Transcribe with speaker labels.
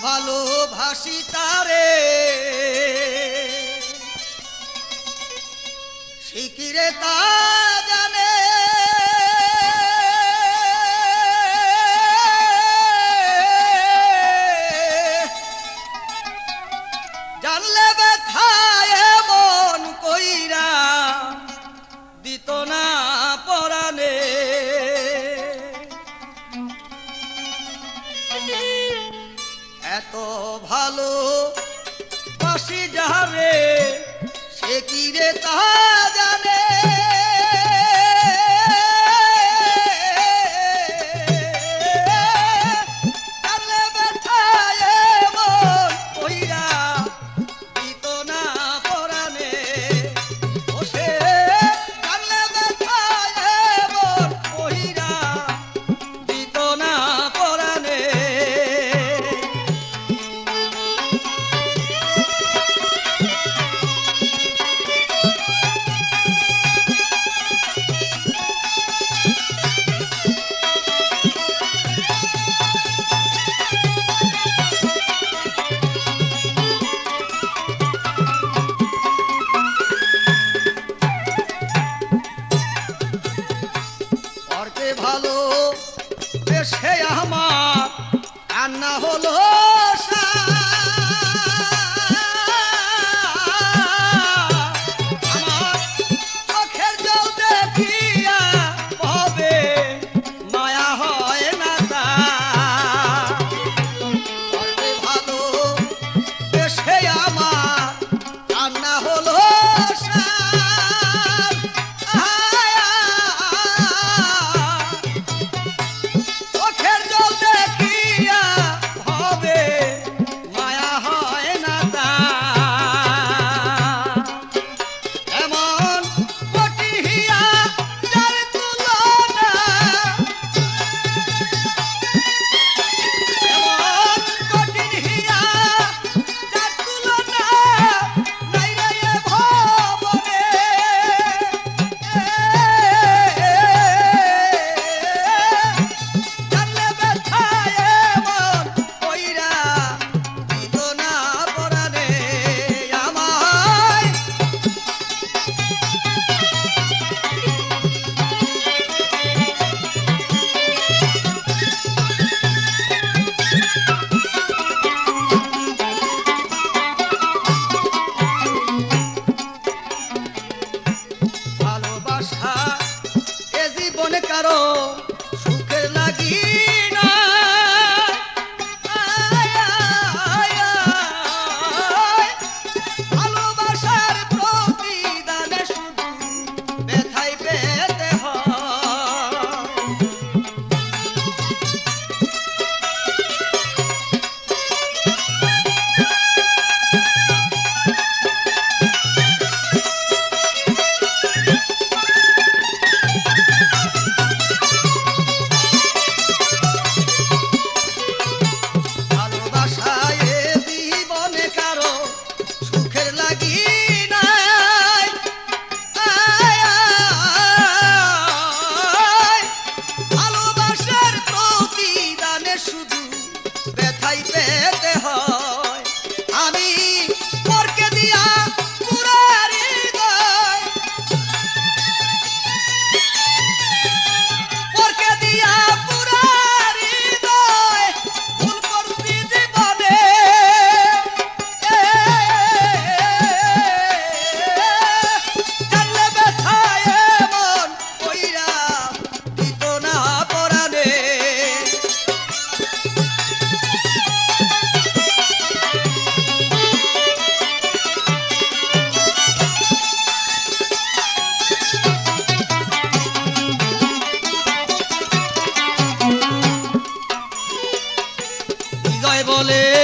Speaker 1: ভালোবাসি তারে শিকিরে তা জানে জানলে ব্যথায় মন কইরা দিত না পরাণে এত ভালো বাসি যাবে সে কি রে তা জানে জানলে ব্যথায় মন কইরা দিত না পরাণে ও সে জানলে ব্যথায় মন কইরা দিত না পরাণে ভালো বেশে আমার কান্না হলো আমার চোখের জল দেখিয়া হবে মায়া হয় না তা ভালো বেশে আমার কান্না হলো কারো সুখের লাগি না ভালোবাসার প্রতিদানে শুধু ব্যথাই পেতে হয় শুধু ব্যথাই পেতে হয় আমি পরকে দিয়া পুরা হৃদয় পরকে দিয়া পুরা হৃদয় ভুল করছি জীবনে জানলে ব্যথায় মন কইরা দিত না পরাণে বলে